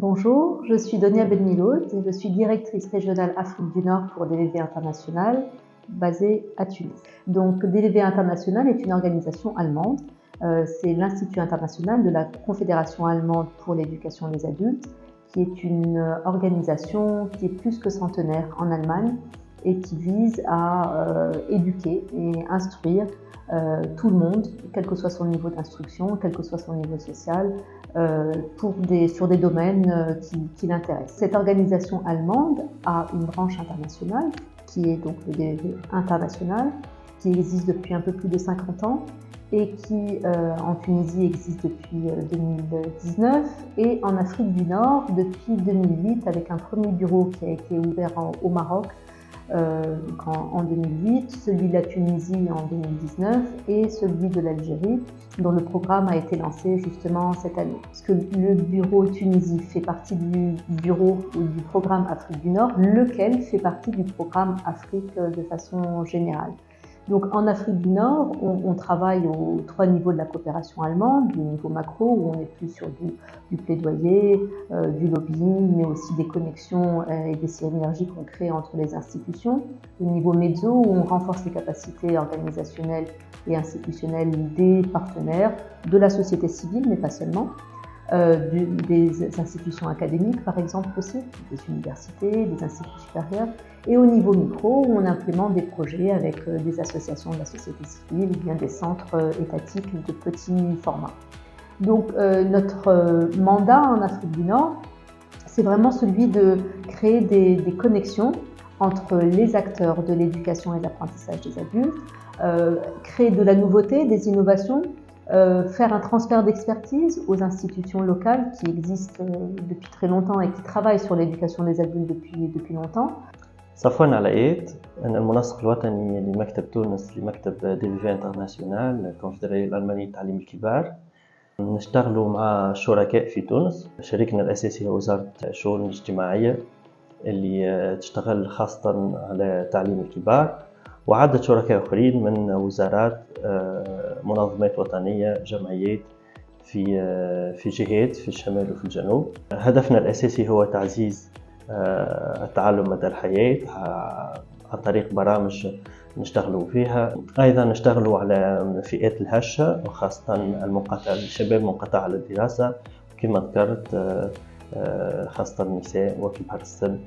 Bonjour, je suis Donia Benmiloud et je suis directrice régionale Afrique du Nord pour DVV International, basée à Tunis. Donc DVV International est une organisation allemande. C'est l'Institut international de la Confédération allemande pour l'éducation des adultes, qui est une organisation qui est plus que centenaire en Allemagne et qui vise à éduquer et instruire tout le monde, quel que soit son niveau d'instruction, quel que soit son niveau social, sur des domaines qui l'intéressent. Cette organisation allemande a une branche internationale, qui est donc le DVV International, qui existe depuis un peu plus de 50 ans et qui en Tunisie existe depuis 2019 et en Afrique du Nord depuis 2008 avec un premier bureau qui a été ouvert au Maroc en 2008, celui de la Tunisie en 2019 et celui de l'Algérie dont le programme a été lancé justement cette année. Parce que le bureau Tunisie fait partie du bureau ou du programme Afrique du Nord, lequel fait partie du programme Afrique de façon générale. Donc en Afrique du Nord, on travaille aux 3 niveaux de la coopération allemande, le niveau macro où on est plus sur du plaidoyer, du lobbying, mais aussi des connexions et des synergies qu'on crée entre les institutions. Le niveau mezzo où on renforce les capacités organisationnelles et institutionnelles des partenaires, de la société civile, mais pas seulement. Des institutions académiques par exemple aussi, des universités, des instituts supérieurs, et au niveau micro où on implémente des projets avec des associations de la société civile ou bien des centres étatiques de petits formats. Donc notre mandat en Afrique du Nord, c'est vraiment celui de créer des connexions entre les acteurs de l'éducation et de l'apprentissage des adultes, créer de la nouveauté, des innovations, faire un transfert d'expertise aux institutions locales qui existent depuis très longtemps et qui travaillent sur l'éducation des adultes depuis longtemps. صفوان علاءات، أنا المنسق الوطني لمكتب تونس لمكتب DVV انترناسيونال الكونفدرالية الألمانية لتعليم الكبار. نشتغلوا مع شركاء في تونس. شريكنا الأساسي هو وزارة الشؤون الاجتماعية اللي تشتغل خاصة على تعليم الكبار، وعدة شركاء آخرين من وزارات، منظمات وطنية، جمعيات في جهات في الشمال وفي الجنوب. هدفنا الأساسي هو تعزيز التعلم مدى الحياة عن طريق برامج نشتغلوا فيها. أيضا نشتغلوا على فئات الهشة وخاصة الشباب المنقطع على الدراسة كما ذكرت، خاصة النساء وكبار السن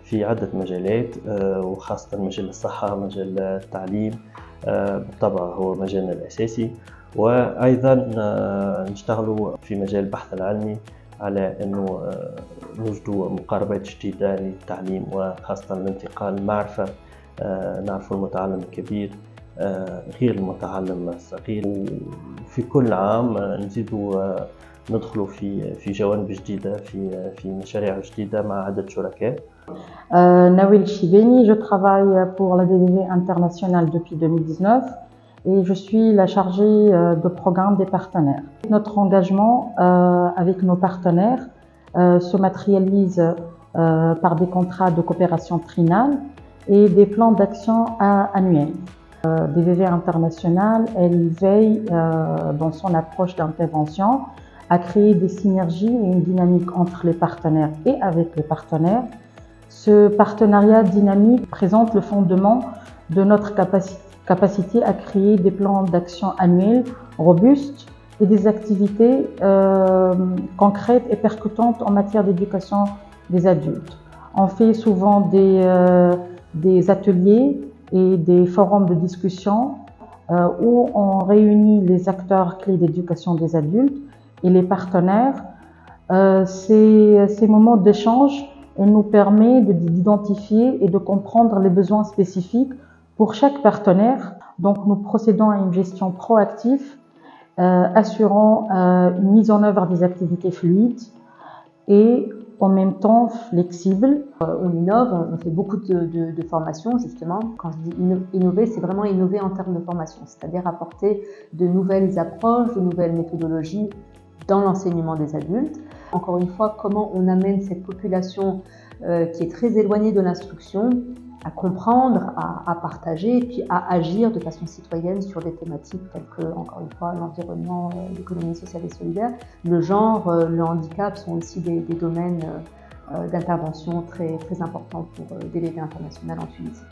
في عدة مجالات، وخاصة مجال الصحة، مجال التعليم بالطبع هو مجالنا الأساسي. وأيضا نشتغلوا في مجال البحث العلمي على أنه نوجدوا مقاربات جديدة للتعليم وخاصة الانتقال المعرفة. نعرف المتعلم الكبير غير المتعلم الصغير، وفي كل عام نزيدوا ندخلوا في جوانب جديدة في مشاريع جديدة مع عدد شركاء. Nawel Chibeni, je travaille pour la DVV International depuis 2019 et je suis la chargée de programme des partenaires. Notre engagement avec nos partenaires se matérialise par des contrats de coopération trinale et des plans d'action annuels. DVV International, elle veille dans son approche d'intervention à créer des synergies et une dynamique entre les partenaires et avec les partenaires. Ce partenariat dynamique présente le fondement de notre capacité à créer des plans d'action annuels robustes et des activités concrètes et percutantes en matière d'éducation des adultes. On fait souvent des ateliers et des forums de discussion où on réunit les acteurs clés d'éducation des adultes et les partenaires. Ces moments d'échange nous permettent d'identifier et de comprendre les besoins spécifiques pour chaque partenaire. Donc nous procédons à une gestion proactive, assurant une mise en œuvre des activités fluides et en même temps flexibles. On innove, on fait beaucoup de formations justement. Quand je dis innover, c'est vraiment innover en termes de formation, c'est-à-dire apporter de nouvelles approches, de nouvelles méthodologies dans l'enseignement des adultes. Encore une fois, comment on amène cette population qui est très éloignée de l'instruction à comprendre, à partager, et puis à agir de façon citoyenne sur des thématiques telles que, encore une fois, l'environnement, l'économie sociale et solidaire. Le genre, le handicap sont aussi des domaines d'intervention très, très importants pour DVV International en Tunisie.